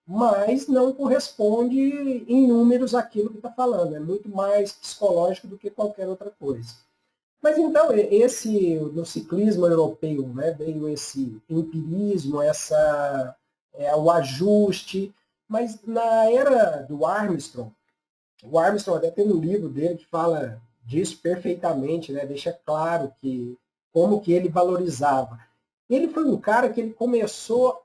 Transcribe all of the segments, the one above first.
mas não corresponde em números àquilo que está falando. É muito mais psicológico do que qualquer outra coisa. Mas então, no ciclismo europeu, né, veio esse empirismo, o ajuste, mas na era do Armstrong, o Armstrong até tem um livro dele que fala disso perfeitamente, né, deixa claro como que ele valorizava. Ele foi um cara que ele começou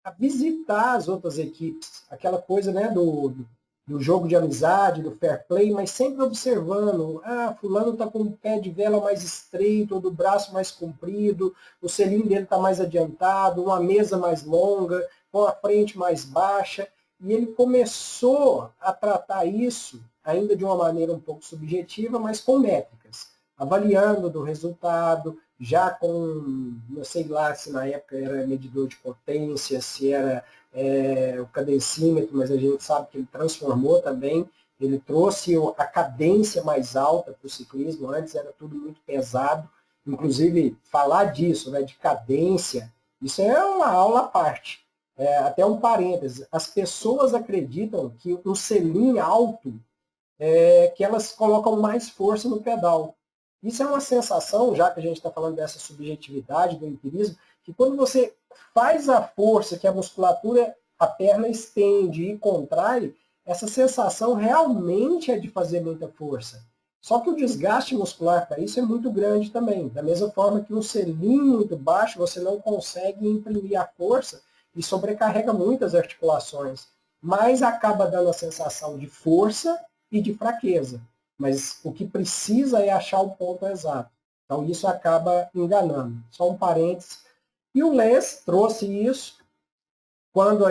a visitar as outras equipes, aquela coisa, né, do jogo de amizade, do fair play, mas sempre observando, fulano está com o pé de vela mais estreito, ou do braço mais comprido, o selim dele está mais adiantado, uma mesa mais longa, com a frente mais baixa, e ele começou a tratar isso, ainda de uma maneira um pouco subjetiva, mas com métricas, avaliando do resultado, já com, não sei lá se na época era medidor de potência, se era o cadencímetro, mas a gente sabe que ele transformou também, ele trouxe a cadência mais alta para o ciclismo, antes era tudo muito pesado, inclusive falar disso, né, de cadência, isso é uma aula à parte. Até um parêntese, as pessoas acreditam que um selim alto que elas colocam mais força no pedal. Isso é uma sensação, já que a gente está falando dessa subjetividade, do empirismo, que quando você faz a força que a musculatura, a perna estende e contrai, essa sensação realmente é de fazer muita força. Só que o desgaste muscular para isso é muito grande também. Da mesma forma que um selim muito baixo, você não consegue imprimir a força e sobrecarrega muitas articulações. Mas acaba dando a sensação de força e de fraqueza. Mas o que precisa é achar o ponto exato. Então isso acaba enganando. Só um parênteses. E o Les trouxe isso quando o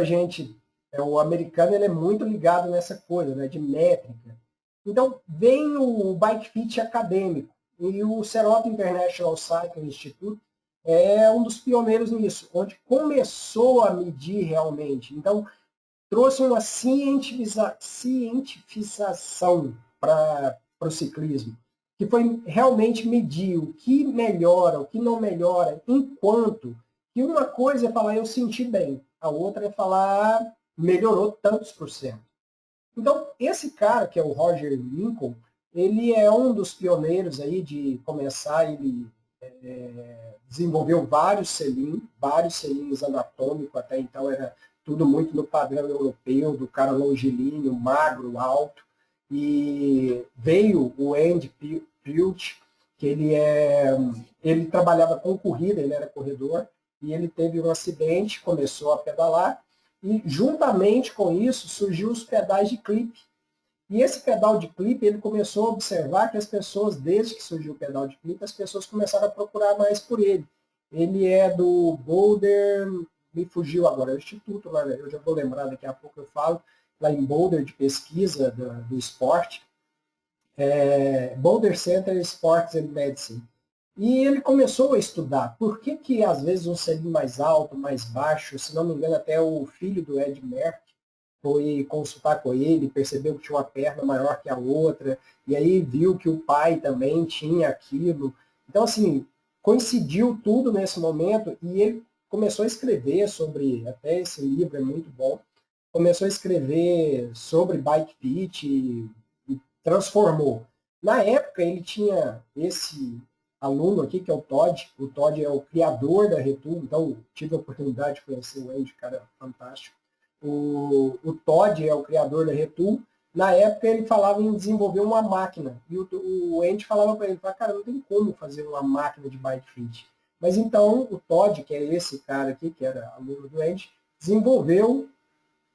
americano ele é muito ligado nessa coisa, né, de métrica. Então vem o Bike Fit acadêmico e o Serota International Cycling Institute é um dos pioneiros nisso, onde começou a medir realmente. Então trouxe uma cientificação para o ciclismo, que foi realmente medir o que melhora, o que não melhora, enquanto que uma coisa é falar eu senti bem, a outra é falar melhorou tantos por cento. Então, esse cara, que é o Roger Lincoln, ele é um dos pioneiros aí de começar, ele desenvolveu vários selinhos anatômicos, até então era tudo muito no padrão europeu, do cara longilíneo, magro, alto, e veio o Andy Pilt, que ele trabalhava com corrida, ele era corredor, e ele teve um acidente, começou a pedalar, e juntamente com isso surgiu os pedais de clipe. E esse pedal de clipe, ele começou a observar que as pessoas, desde que surgiu o pedal de clipe, as pessoas começaram a procurar mais por ele. Ele é do Boulder, me fugiu agora, é o instituto, lá, eu já vou lembrar, daqui a pouco eu falo, lá em Boulder, de pesquisa do esporte, Boulder Center Sports and Medicine. E ele começou a estudar por que às vezes um selim mais alto, mais baixo, se não me engano até o filho do Ed Merck foi consultar com ele, percebeu que tinha uma perna maior que a outra, e aí viu que o pai também tinha aquilo. Então, assim, coincidiu tudo nesse momento e ele começou a escrever sobre, até esse livro é muito bom, começou a escrever sobre bike fit e transformou. Na época, ele tinha esse aluno aqui, que é o Todd é o criador da Retul, então tive a oportunidade de conhecer o Andy, cara fantástico. O Todd é o criador da Retul. Na época ele falava em desenvolver uma máquina. E o Andy falava para ele, cara, não tem como fazer uma máquina de bike fit. Mas então o Todd, que é esse cara aqui, que era aluno do Andy, desenvolveu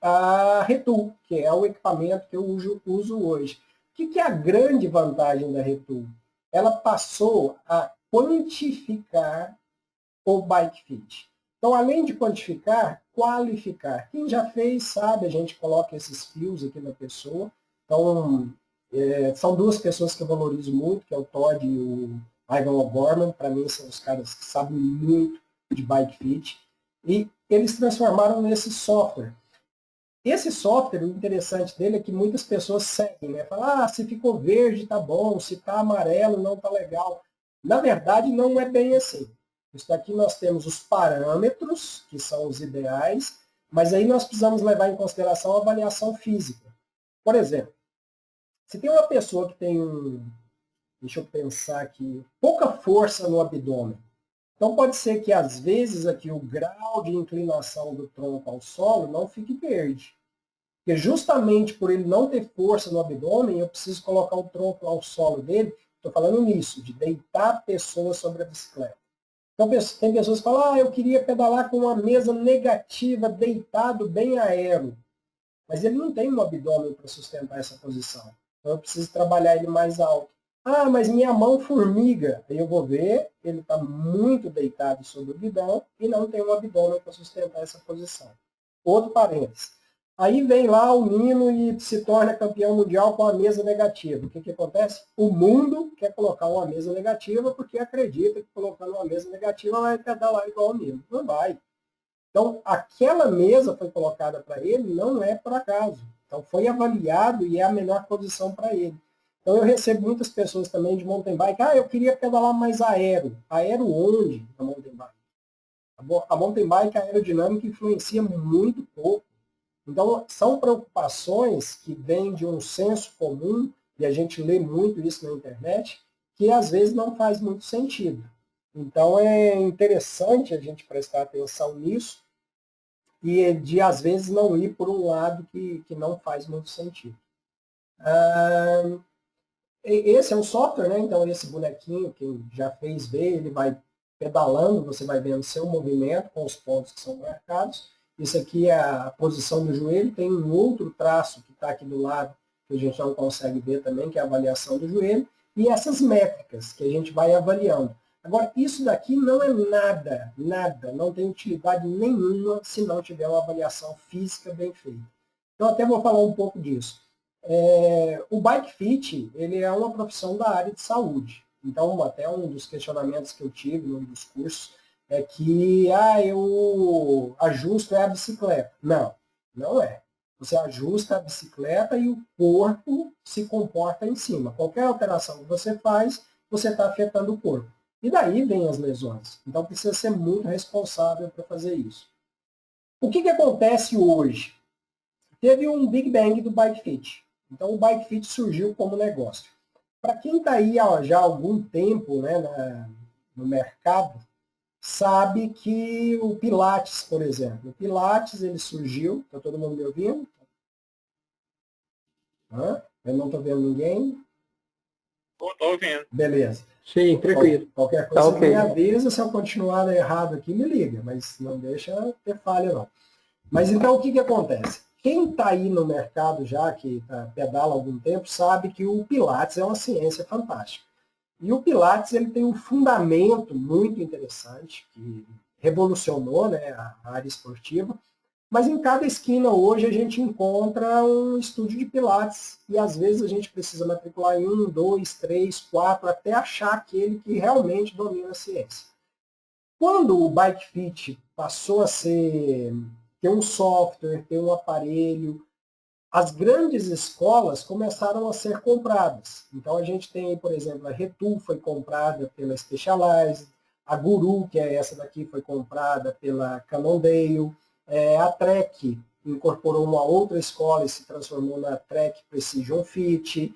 a Retul, que é o equipamento que eu uso hoje. O que é a grande vantagem da Retul? Ela passou a quantificar o bike fit. Então, além de quantificar, qualificar. Quem já fez sabe, a gente coloca esses fios aqui na pessoa. Então, são duas pessoas que eu valorizo muito, que é o Todd e o Ivan O'Gorman. Para mim, são os caras que sabem muito de bike fit. E eles transformaram nesse software. Esse software, o interessante dele é que muitas pessoas seguem, né? Falam, se ficou verde, tá bom, se tá amarelo, não tá legal. Na verdade, não é bem assim. Isso aqui nós temos os parâmetros, que são os ideais, Mas aí nós precisamos levar em consideração a avaliação física. Por exemplo, se tem uma pessoa que tem deixa eu pensar aqui, pouca força no abdômen, então pode ser que às vezes aqui o grau de inclinação do tronco ao solo não fique verde. Porque justamente por ele não ter força no abdômen, eu preciso colocar o tronco ao solo dele. Estou falando nisso, de deitar a pessoa sobre a bicicleta. Então tem pessoas que falam, eu queria pedalar com uma mesa negativa, deitado, bem aero. Mas ele não tem um abdômen para sustentar essa posição. Então eu preciso trabalhar ele mais alto. Mas minha mão formiga. Aí eu vou ver, ele está muito deitado sobre o bidão e não tem um abdômen para sustentar essa posição. Outro parênteses. Aí vem lá o Nino e se torna campeão mundial com a mesa negativa. O que acontece? O mundo quer colocar uma mesa negativa porque acredita que colocando uma mesa negativa vai pedalar igual o Nino. Não vai. Então, aquela mesa foi colocada para ele não é por acaso. Então, foi avaliado e é a melhor posição para ele. Então, eu recebo muitas pessoas também de mountain bike. Eu queria pedalar mais aero. Aero onde na mountain bike? A mountain bike, a aerodinâmica influencia muito pouco. Então, são preocupações que vêm de um senso comum, e a gente lê muito isso na internet, que às vezes não faz muito sentido. Então, é interessante a gente prestar atenção nisso e de, às vezes, não ir por um lado que não faz muito sentido. Esse é um software, né? Então, esse bonequinho, quem já fez ver, ele vai pedalando, você vai vendo seu movimento com os pontos que são marcados. Isso aqui é a posição do joelho, tem um outro traço que está aqui do lado, que a gente não consegue ver também, que é a avaliação do joelho, e essas métricas que a gente vai avaliando. Agora, isso daqui não é nada, não tem utilidade nenhuma se não tiver uma avaliação física bem feita. Então, até vou falar um pouco disso. O bike fit, ele é uma profissão da área de saúde. Então, até um dos questionamentos que eu tive num dos cursos é que, eu ajusto a bicicleta. Não, não é. Você ajusta a bicicleta e o corpo se comporta em cima. Qualquer alteração que você faz, você está afetando o corpo. E daí vem as lesões. Então, precisa ser muito responsável para fazer isso. O que acontece hoje? Teve um Big Bang do Bike Fit. Então, o Bike Fit surgiu como negócio. Para quem está aí já há algum tempo, né, no mercado, sabe que o Pilates, por exemplo, o Pilates ele surgiu, está todo mundo me ouvindo? Eu não estou vendo ninguém? Estou ouvindo. Beleza. Sim, tranquilo. Qualquer coisa Tá, okay. Me avisa, se eu continuar errado aqui, me liga, mas não deixa ter falha não. Mas então o que acontece? Quem está aí no mercado já, que pedala há algum tempo, sabe que o Pilates é uma ciência fantástica. E o Pilates ele tem um fundamento muito interessante, que revolucionou, né, a área esportiva, mas em cada esquina hoje a gente encontra um estúdio de Pilates e às vezes a gente precisa matricular em 1, 2, 3, 4, até achar aquele que realmente domina a ciência. Quando o Bike Fit passou a ter um software, ter um aparelho, as grandes escolas começaram a ser compradas. Então a gente tem, por exemplo, a Retu foi comprada pela Specialized, a Guru, que é essa daqui, foi comprada pela Cannondale, a Trek incorporou uma outra escola e se transformou na Trek Precision Fit,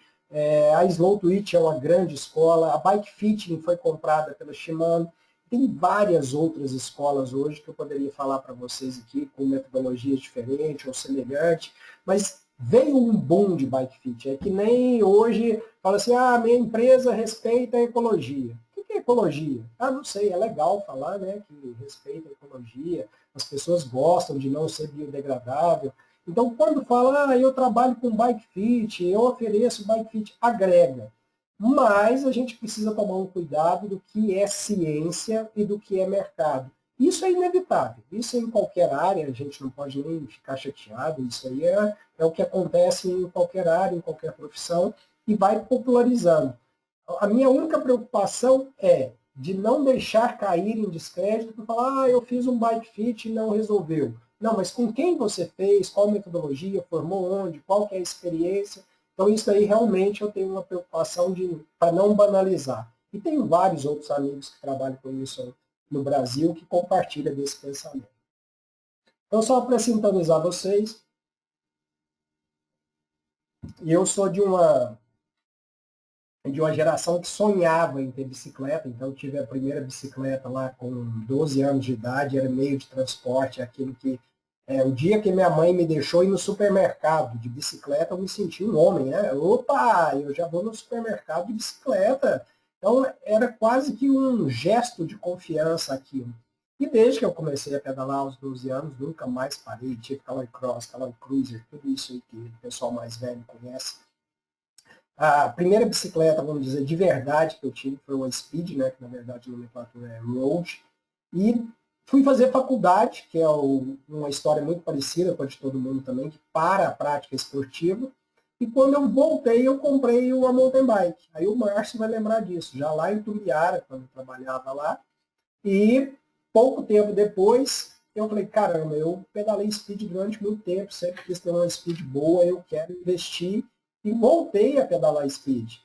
a Slow Twitch é uma grande escola, a Bike Fitting foi comprada pela Shimano. Tem várias outras escolas hoje que eu poderia falar para vocês aqui, com metodologias diferentes ou semelhantes, mas veio um boom de bike fit. É que nem hoje fala assim, minha empresa respeita a ecologia. O que é ecologia? Não sei, é legal falar, né, que respeita a ecologia, as pessoas gostam de não ser biodegradável. Então, quando fala, eu trabalho com bike fit, eu ofereço bike fit, agrega. Mas a gente precisa tomar um cuidado do que é ciência e do que é mercado. Isso é inevitável. Isso é em qualquer área, a gente não pode nem ficar chateado. Isso aí é o que acontece em qualquer área, em qualquer profissão, e vai popularizando. A minha única preocupação é de não deixar cair em descrédito e falar, eu fiz um bike fit e não resolveu. Não, mas com quem você fez, qual metodologia, formou onde, qual que é a experiência. Então, isso aí realmente eu tenho uma preocupação para não banalizar. E tenho vários outros amigos que trabalham com isso no Brasil que compartilham desse pensamento. Então, só para sintonizar vocês, eu sou de uma geração que sonhava em ter bicicleta, então tive a primeira bicicleta lá com 12 anos de idade, era meio de transporte, aquilo que o dia que minha mãe me deixou ir no supermercado de bicicleta, eu me senti um homem, né? Opa, eu já vou no supermercado de bicicleta. Então era quase que um gesto de confiança aquilo. E desde que eu comecei a pedalar aos 12 anos, nunca mais parei, tive Caloi Cross, Caloi Cruiser, tudo isso aí que o pessoal mais velho conhece. A primeira bicicleta, vamos dizer, de verdade que eu tive foi uma Speed, né, que na verdade a nomenclatura é Road, e fui fazer faculdade, que é uma história muito parecida com a de todo mundo também, que para a prática esportiva, e quando eu voltei, eu comprei uma mountain bike. Aí o Márcio vai lembrar disso, já lá em Tumbiara, quando eu trabalhava lá, e pouco tempo depois, eu falei, caramba, eu pedalei speed durante muito tempo, sempre quis ter uma speed boa, eu quero investir, e voltei a pedalar speed.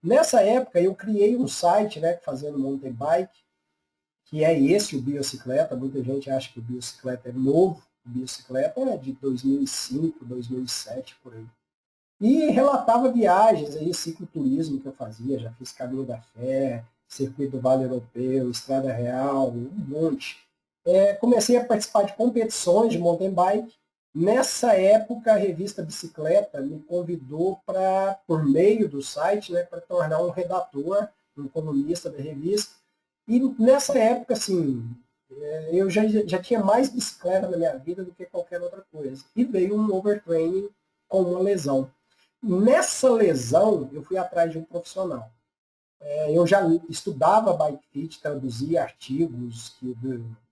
Nessa época, eu criei um site, né, fazendo mountain bike, que é esse, o Biocicleta. Muita gente acha que o Biocicleta é novo, o Biocicleta é de 2005, 2007, por aí. E relatava viagens, aí, cicloturismo que eu fazia, já fiz Caminho da Fé, Circuito do Vale Europeu, Estrada Real, um monte. Comecei a participar de competições de mountain bike. Nessa época, a revista Bicicleta me convidou para, por meio do site, né, para tornar um redator, um colunista da revista. E nessa época, assim, eu já tinha mais bicicleta na minha vida do que qualquer outra coisa. E veio um overtraining com uma lesão. Nessa lesão, eu fui atrás de um profissional. Eu já estudava bike fit, traduzia artigos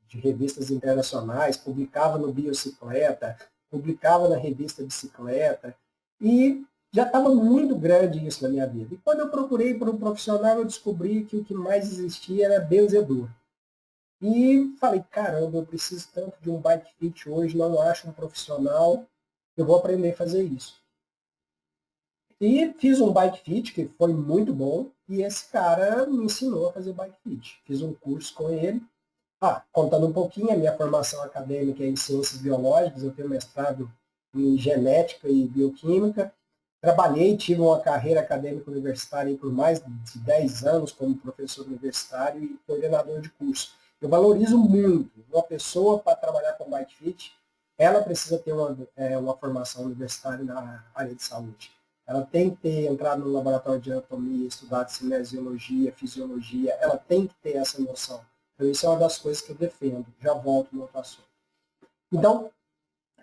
de revistas internacionais, publicava no Biocicleta, publicava na revista Bicicleta, e já estava muito grande isso na minha vida. E quando eu procurei por um profissional, eu descobri que o que mais existia era benzedor. E falei, caramba, eu preciso tanto de um bike fit hoje, não acho um profissional, eu vou aprender a fazer isso. E fiz um bike fit, que foi muito bom, e esse cara me ensinou a fazer bike fit. Fiz um curso com ele. Contando um pouquinho, a minha formação acadêmica é em ciências biológicas, eu tenho mestrado em genética e bioquímica. Trabalhei, tive uma carreira acadêmica universitária por mais de 10 anos como professor universitário e coordenador de curso. Eu valorizo muito uma pessoa para trabalhar com bike fit, ela precisa ter uma formação universitária na área de saúde. Ela tem que ter entrado no laboratório de anatomia, estudado cinesiologia, fisiologia, ela tem que ter essa noção. Então, isso é uma das coisas que eu defendo. Já volto no outro assunto. Então,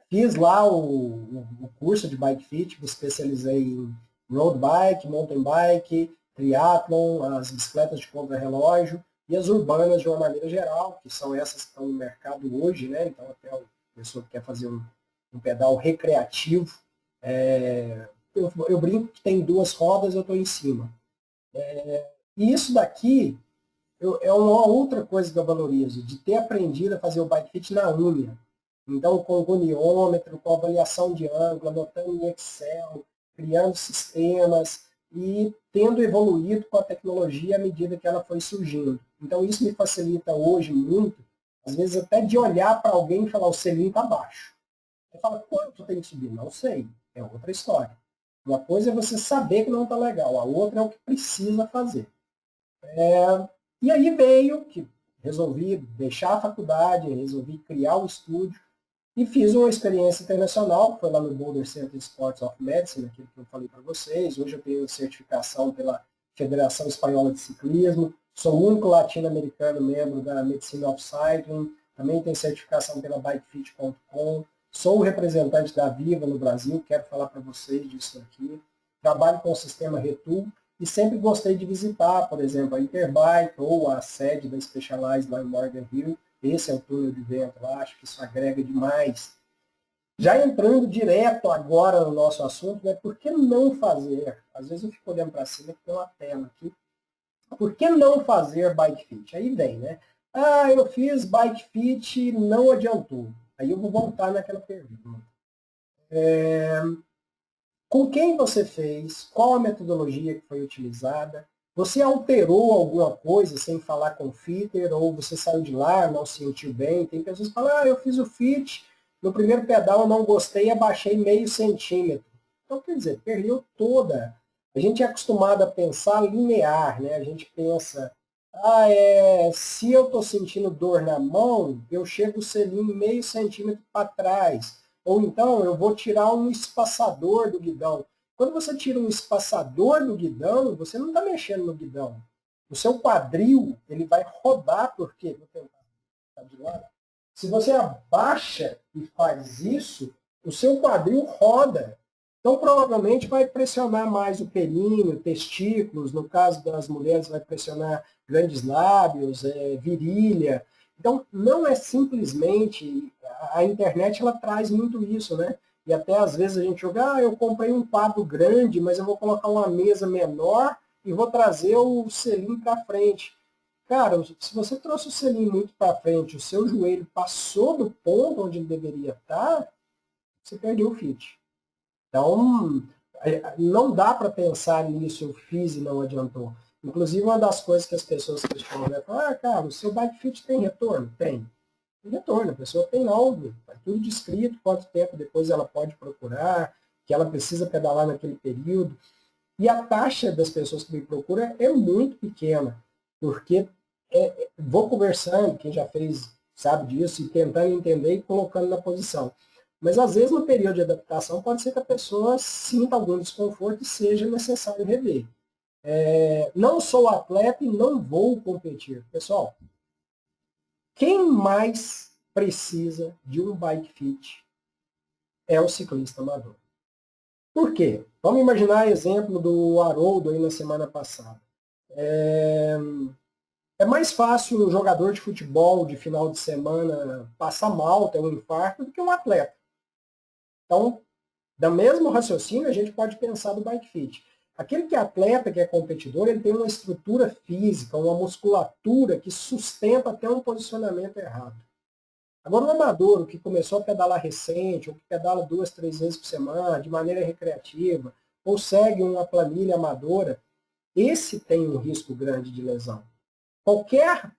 fiz lá o curso de bike fit, me especializei em road bike, mountain bike, triathlon, as bicicletas de contra-relógio e as urbanas de uma maneira geral, que são essas que estão no mercado hoje, né? Então, até a pessoa que quer fazer um pedal recreativo, eu brinco que tem 2 rodas, eu estou em cima. E isso daqui é uma outra coisa que eu valorizo, de ter aprendido a fazer o bike fit na unha. Então, com o goniômetro, com avaliação de ângulo, anotando em Excel, criando sistemas e tendo evoluído com a tecnologia à medida que ela foi surgindo. Então, isso me facilita hoje muito, às vezes até de olhar para alguém e falar, o selinho está baixo. Você fala, quanto tem que subir? Não sei. É outra história. Uma coisa é você saber que não está legal, a outra é o que precisa fazer. E aí veio que resolvi deixar a faculdade, resolvi criar o estúdio e fiz uma experiência internacional, que foi lá no Boulder Center Sports of Medicine, aquilo que eu falei para vocês. Hoje eu tenho certificação pela Federação Espanhola de Ciclismo, sou o único latino-americano membro da Medicine of Cycling, também tenho certificação pela bikefit.com, sou o representante da Viva no Brasil, quero falar para vocês disso aqui. Trabalho com o sistema Retool e sempre gostei de visitar, por exemplo, a Interbike ou a sede da Specialized lá em Morgan Hill. Esse é o túnel de vento lá, acho que isso agrega demais. Já entrando direto agora no nosso assunto, né, por que não fazer? Às vezes eu fico olhando para cima, que tem uma tela aqui. Por que não fazer bike fit? Aí vem, né? Eu fiz bike fit, não adiantou. Aí eu vou voltar naquela pergunta. Com quem você fez? Qual a metodologia que foi utilizada? Você alterou alguma coisa sem falar com o fitter? Ou você saiu de lá, não se sentiu bem? Tem pessoas que falam, eu fiz o fit, No primeiro pedal eu não gostei e abaixei meio centímetro. Então, quer dizer, perdeu toda. A gente é acostumado a pensar linear, né? A gente pensa, se eu estou sentindo dor na mão, eu chego o selim meio centímetro para trás. Ou então eu vou tirar um espaçador do guidão. Quando você tira um espaçador do guidão, você não está mexendo no guidão. O seu quadril ele vai rodar, porque vou tentar ficar de lado. Se você abaixa e faz isso, o seu quadril roda. Então, provavelmente vai pressionar mais o períneo, testículos, no caso das mulheres vai pressionar grandes lábios, virilha. Então, não é simplesmente, a internet ela traz muito isso, né? E até às vezes a gente joga, eu comprei um quadro grande, mas eu vou colocar uma mesa menor e vou trazer o selim para frente. Cara, se você trouxe o selim muito para frente, o seu joelho passou do ponto onde ele deveria estar, você perdeu o fit. Então, não dá para pensar nisso, eu fiz e não adiantou. Inclusive, uma das coisas que as pessoas questionam é falar, cara, o seu bike fit tem retorno? Tem. Tem retorno, a pessoa tem algo, está tudo descrito, quanto tempo depois ela pode procurar, que ela precisa pedalar naquele período. E a taxa das pessoas que me procuram é muito pequena, porque vou conversando, quem já fez sabe disso, e tentando entender e colocando na posição. Mas, às vezes, no período de adaptação, pode ser que a pessoa sinta algum desconforto e seja necessário rever. Não sou atleta e não vou competir. Pessoal, quem mais precisa de um bike fit é o ciclista amador. Por quê? Vamos imaginar o exemplo do Haroldo aí na semana passada. É mais fácil um jogador de futebol de final de semana passar mal, ter um infarto, do que um atleta. Então, da mesmo raciocínio, a gente pode pensar do bike fit. Aquele que é atleta, que é competidor, ele tem uma estrutura física, uma musculatura que sustenta até um posicionamento errado. Agora, o amador, o que começou a pedalar recente, ou que pedala 2, 3 vezes por semana, de maneira recreativa, ou segue uma planilha amadora, esse tem um risco grande de lesão. Qualquer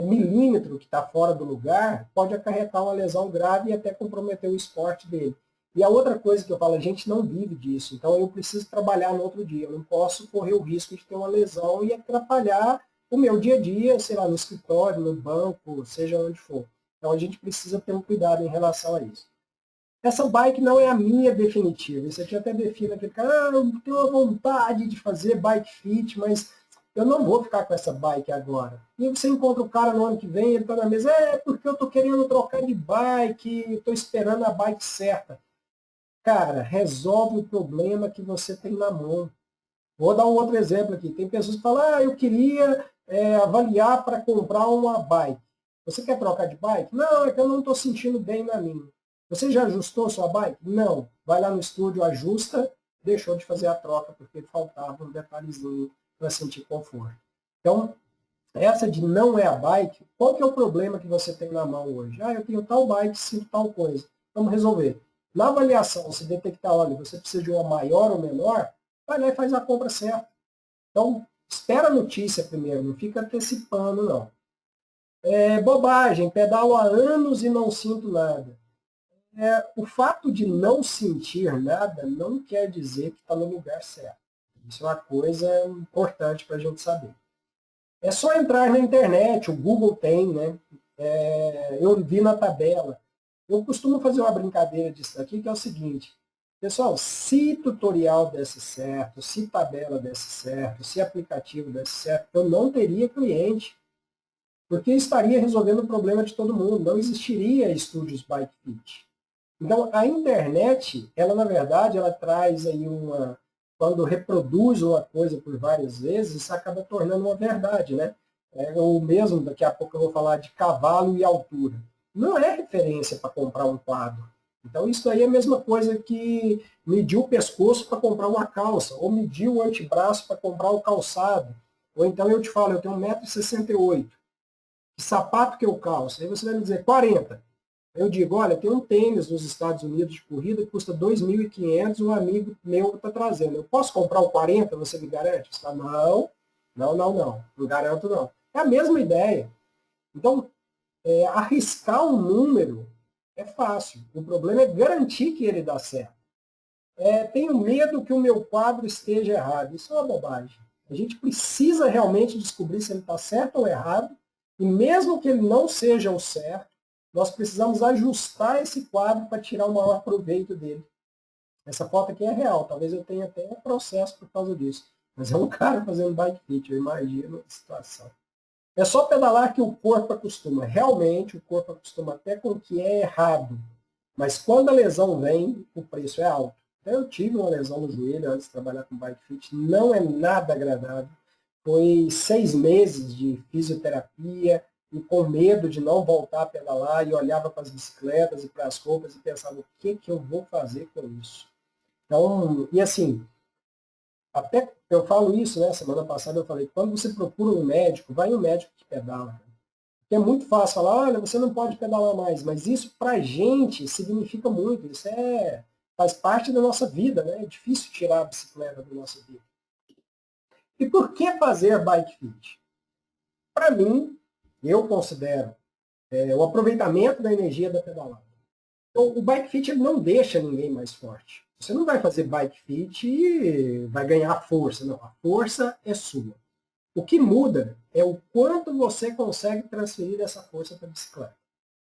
milímetro que está fora do lugar pode acarretar uma lesão grave e até comprometer o esporte dele. E a outra coisa que eu falo, a gente não vive disso, então eu preciso trabalhar no outro dia, eu não posso correr o risco de ter uma lesão e atrapalhar o meu dia a dia, sei lá, no escritório, no banco, seja onde for. Então a gente precisa ter um cuidado em relação a isso. Essa bike não é a minha definitiva, isso aqui até define aquele cara, eu tenho uma vontade de fazer bike fit, mas eu não vou ficar com essa bike agora. E você encontra o cara no ano que vem, ele está na mesa, porque eu estou querendo trocar de bike, estou esperando a bike certa. Cara, resolve o problema que você tem na mão. Vou dar um outro exemplo aqui. Tem pessoas que falam, eu queria avaliar para comprar uma bike. Você quer trocar de bike? Não, é que eu não estou sentindo bem na minha. Você já ajustou sua bike? Não. Vai lá no estúdio, ajusta, deixou de fazer a troca, porque faltava um detalhezinho para sentir conforto. Então, essa de não é a bike, qual que é o problema que você tem na mão hoje? Eu tenho tal bike, sinto tal coisa. Vamos resolver. Na avaliação, se detectar, olha, você precisa de uma maior ou menor, vai lá e faz a compra certa. Então, espera a notícia primeiro, não fica antecipando, não. Bobagem, pedalo há anos e não sinto nada. O fato de não sentir nada não quer dizer que está no lugar certo. Isso é uma coisa importante para a gente saber. É só entrar na internet, o Google tem, né? Eu vi na tabela. Eu costumo fazer uma brincadeira disso aqui, que é o seguinte. Pessoal, se tutorial desse certo, se tabela desse certo, se aplicativo desse certo, eu não teria cliente. Porque estaria resolvendo o problema de todo mundo. Não existiria estúdios bike fit. Então, a internet, ela na verdade, ela traz aí quando reproduz uma coisa por várias vezes, isso acaba tornando uma verdade, né? Ou mesmo, daqui a pouco eu vou falar de cavalo e altura. Não é referência para comprar um quadro. Então, isso aí é a mesma coisa que medir o pescoço para comprar uma calça, ou medir o antebraço para comprar o calçado. Ou então eu te falo, eu tenho 1,68 m. Que sapato que eu calço? Aí você vai me dizer 40. Eu digo, olha, tem um tênis nos Estados Unidos de corrida que custa 2.500, um amigo meu está trazendo. Eu posso comprar o 40, você me garante? Você fala, não garanto não. É a mesma ideia. Então, arriscar um número É fácil. O problema é garantir que ele dá certo. Tenho medo que o meu quadro esteja errado. Isso é uma bobagem. A gente precisa realmente descobrir se ele está certo ou errado. E mesmo que ele não seja o certo, nós precisamos ajustar esse quadro para tirar o maior proveito dele. Essa foto aqui é real. Talvez eu tenha até processo por causa disso. Mas é um cara fazendo bike fit, eu imagino a situação. É só pedalar que o corpo acostuma. Realmente, o corpo acostuma até com o que é errado. Mas quando a lesão vem, o preço é alto. Então, eu tive uma lesão no joelho antes de trabalhar com bike fit. Não é nada agradável. Foi 6 meses de fisioterapia e com medo de não voltar a pedalar. E olhava para as bicicletas e para as roupas e pensava, o que eu vou fazer com isso? Então, e assim, até eu falo isso, né? Semana passada eu falei, quando você procura um médico, vai em um médico que pedala. Porque é muito fácil falar, olha, você não pode pedalar mais, mas isso pra gente significa muito, isso faz parte da nossa vida, né? É difícil tirar a bicicleta da nossa vida. E por que fazer bike fit? Para mim, eu considero o aproveitamento da energia da pedalada. Então, o bike fit ele não deixa ninguém mais forte. Você não vai fazer bike fit e vai ganhar força, não. A força é sua. O que muda é o quanto você consegue transferir essa força para a bicicleta.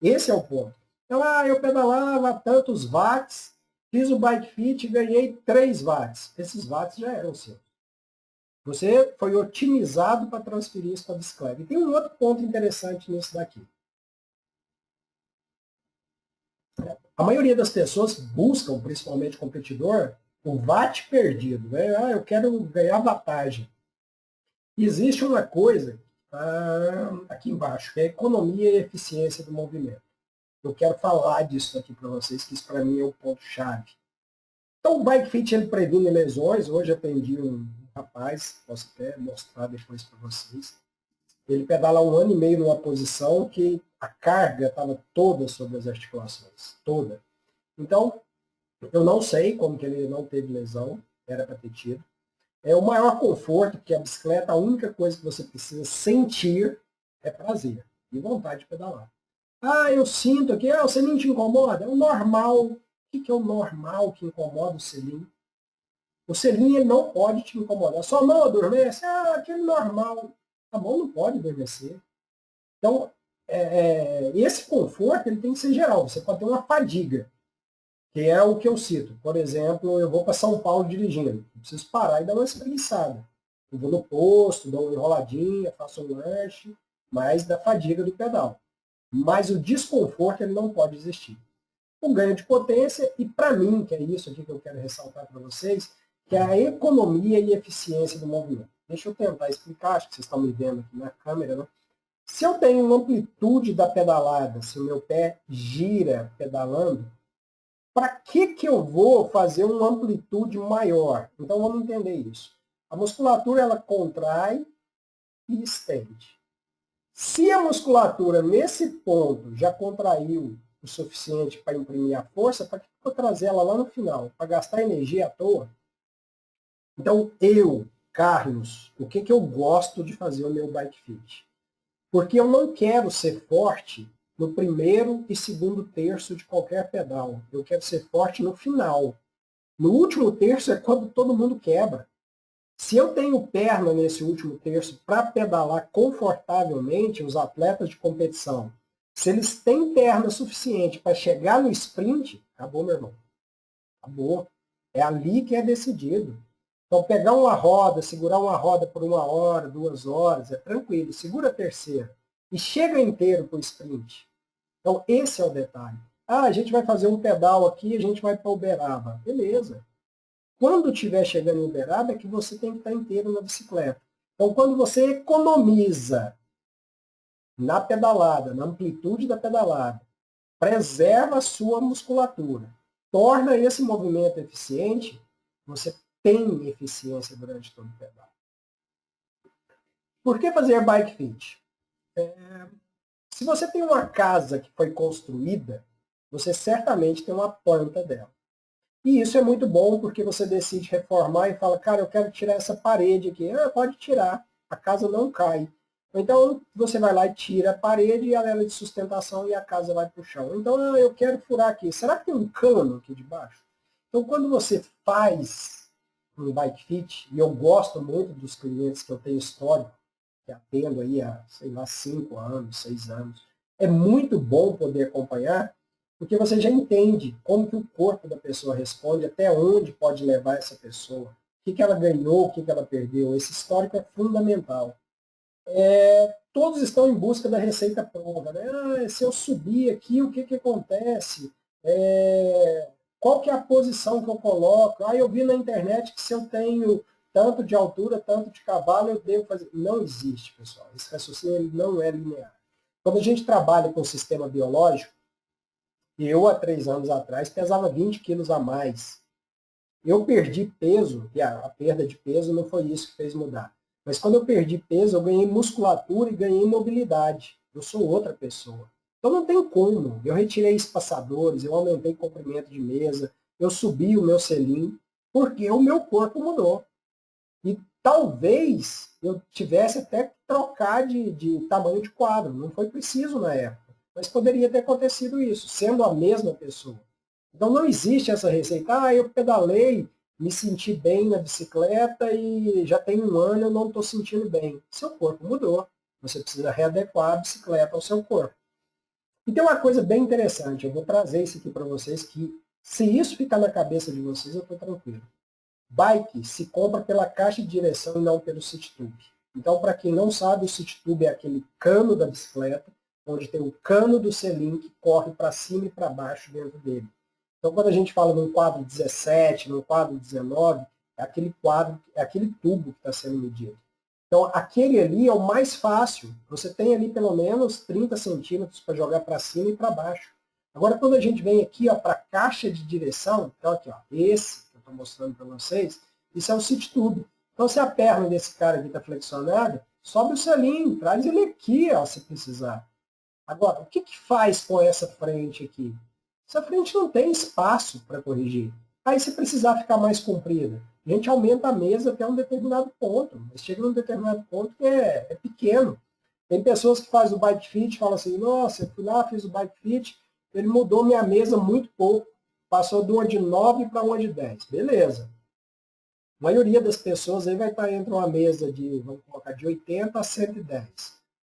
Esse é o ponto. Então, eu pedalava tantos watts, fiz o bike fit e ganhei 3 watts. Esses watts já eram seus. Você foi otimizado para transferir isso para a bicicleta. E tem um outro ponto interessante nisso daqui. A maioria das pessoas buscam, principalmente competidor, o watt perdido. Né? Eu quero ganhar wattagem. Existe uma coisa aqui embaixo, que é a economia e eficiência do movimento. Eu quero falar disso aqui para vocês, que isso para mim é o ponto-chave. Então, o Bike Fit ele previne lesões. Hoje atendi um rapaz, posso até mostrar depois para vocês. Ele pedala 1 ano e meio numa posição que a carga estava toda sobre as articulações, toda. Então, eu não sei como que ele não teve lesão, era para ter tido. É o maior conforto, porque a bicicleta, a única coisa que você precisa sentir é prazer e vontade de pedalar. Eu sinto aqui, o selim te incomoda? É o normal. O que é o normal que incomoda o selim? O selim ele não pode te incomodar. Sua mão adormece? Aquele normal. A mão não pode adormecer. Então, esse conforto ele tem que ser geral. Você pode ter uma fadiga, que é o que eu cito. Por exemplo, eu vou para São Paulo dirigindo. Eu preciso parar e dar uma espreguiçada. Eu vou no posto, dou uma enroladinha, faço um lanche, mas da fadiga do pedal. Mas o desconforto ele não pode existir. O ganho de potência, e para mim, que é isso aqui que eu quero ressaltar para vocês, que é a economia e eficiência do movimento. Deixa eu tentar explicar, acho que vocês estão me vendo aqui na câmera, né? Se eu tenho uma amplitude da pedalada, se o meu pé gira pedalando, para que eu vou fazer uma amplitude maior? Então vamos entender isso. A musculatura ela contrai e estende. Se a musculatura nesse ponto já contraiu o suficiente para imprimir a força, para que eu vou trazer ela lá no final? Para gastar energia à toa? Então Carlos, o que eu gosto de fazer o meu bike fit? Porque eu não quero ser forte no primeiro e segundo terço de qualquer pedal. Eu quero ser forte no final. No último terço é quando todo mundo quebra. Se eu tenho perna nesse último terço para pedalar confortavelmente, os atletas de competição, se eles têm perna suficiente para chegar no sprint, acabou, meu irmão. Acabou. É ali que é decidido. Então, pegar uma roda, segurar uma roda por 1 hora, 2 horas, é tranquilo. Segura a terceira. E chega inteiro para o sprint. Então, esse é o detalhe. A gente vai fazer um pedal aqui, a gente vai para Uberaba. Beleza. Quando estiver chegando em Uberaba, é que você tem que estar inteiro na bicicleta. Então, quando você economiza na pedalada, na amplitude da pedalada, preserva a sua musculatura, torna esse movimento eficiente, você tem eficiência durante todo o pedal. Por que fazer bike fit? Se você tem uma casa que foi construída, você certamente tem uma planta dela. E isso é muito bom porque você decide reformar e fala, cara, eu quero tirar essa parede aqui. Pode tirar, a casa não cai. Então, você vai lá e tira a parede e a anela de sustentação e a casa vai para o chão. Então, eu quero furar aqui. Será que tem um cano aqui de baixo? Então, quando você faz um bike fit, e eu gosto muito dos clientes que eu tenho histórico, que atendo aí há, sei lá, 5 anos, 6 anos, é muito bom poder acompanhar, porque você já entende como que o corpo da pessoa responde, até onde pode levar essa pessoa, o que ela ganhou, o que ela perdeu. Esse histórico é fundamental. Todos estão em busca da receita pronta. Né? Se eu subir aqui, o que acontece? Qual que é a posição que eu coloco? Eu vi na internet que se eu tenho tanto de altura, tanto de cavalo, eu devo fazer. Não existe, pessoal. Esse raciocínio ele não é linear. Quando a gente trabalha com o sistema biológico, eu, há 3 anos atrás, pesava 20 quilos a mais. Eu perdi peso, e a perda de peso não foi isso que fez mudar. Mas quando eu perdi peso, eu ganhei musculatura e ganhei mobilidade. Eu sou outra pessoa. Então não tem como. Eu retirei espaçadores, eu aumentei comprimento de mesa, eu subi o meu selim, porque o meu corpo mudou. E talvez eu tivesse até que trocar de tamanho de quadro. Não foi preciso na época. Mas poderia ter acontecido isso, sendo a mesma pessoa. Então não existe essa receita, eu pedalei, me senti bem na bicicleta e já tem 1 ano eu não estou sentindo bem. Seu corpo mudou. Você precisa readequar a bicicleta ao seu corpo. E tem uma coisa bem interessante, eu vou trazer isso aqui para vocês, que se isso ficar na cabeça de vocês, eu estou tranquilo. Bike se compra pela caixa de direção e não pelo seat tube. Então, para quem não sabe, o seat tube é aquele cano da bicicleta, onde tem o cano do selim que corre para cima e para baixo dentro dele. Então, quando a gente fala num quadro 17, num quadro 19, é aquele quadro, é aquele tubo que está sendo medido. Então, aquele ali é o mais fácil. Você tem ali pelo menos 30 centímetros para jogar para cima e para baixo. Agora, quando a gente vem aqui para a caixa de direção, então aqui, esse que eu estou mostrando para vocês, isso é o seat tube. Então, se a perna desse cara aqui está flexionada, sobe o selim, traz ele aqui, se precisar. Agora, o que faz com essa frente aqui? Essa frente não tem espaço para corrigir. Aí, se precisar ficar mais comprida, a gente aumenta a mesa até um determinado ponto. Mas chega num determinado ponto que é pequeno. Tem pessoas que fazem o bike fit e falam assim, nossa, eu fui lá, fiz o bike fit, ele mudou minha mesa muito pouco. Passou de uma de 9 para uma de 10. Beleza. A maioria das pessoas aí vai estar entre uma mesa de, vamos colocar, de 80 a 110.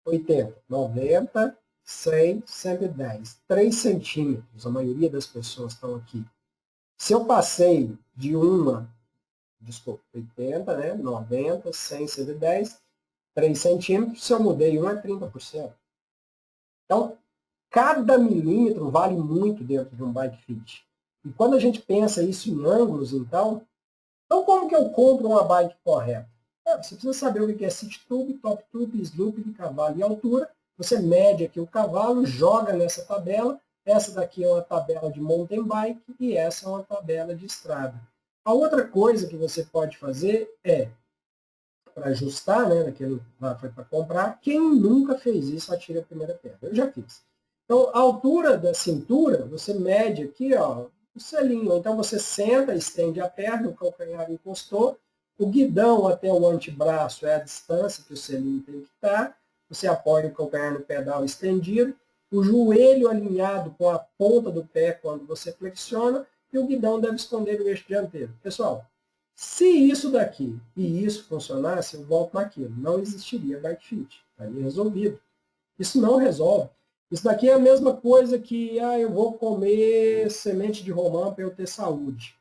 80, 90, 100, 110. 3 centímetros, a maioria das pessoas estão aqui. Se eu passei de 80, né, 90, 100, 110, 3 centímetros, se eu mudei 1 é 30%. Então, cada milímetro vale muito dentro de um bike fit. E quando a gente pensa isso em ângulos, então como que eu compro uma bike correta? Você precisa saber o que é seat tube, top tube, slope de cavalo e altura. Você mede aqui o cavalo, joga nessa tabela. Essa daqui é uma tabela de mountain bike e essa é uma tabela de estrada. A outra coisa que você pode fazer é, para ajustar, né, naquele foi para comprar, quem nunca fez isso, atira a primeira pedra. Eu já fiz. Então, a altura da cintura, você mede aqui, o selinho. Então, você senta, estende a perna, o calcanhar encostou, o guidão até o antebraço é a distância que o selinho tem que estar, você apoia o calcanhar no pedal estendido, o joelho alinhado com a ponta do pé quando você flexiona, e o guidão deve esconder o eixo dianteiro. Pessoal, se isso daqui e isso funcionasse, eu volto naquilo. Não existiria bike fit. Estaria resolvido. Isso não resolve. Isso daqui é a mesma coisa que eu vou comer semente de romã para eu ter saúde.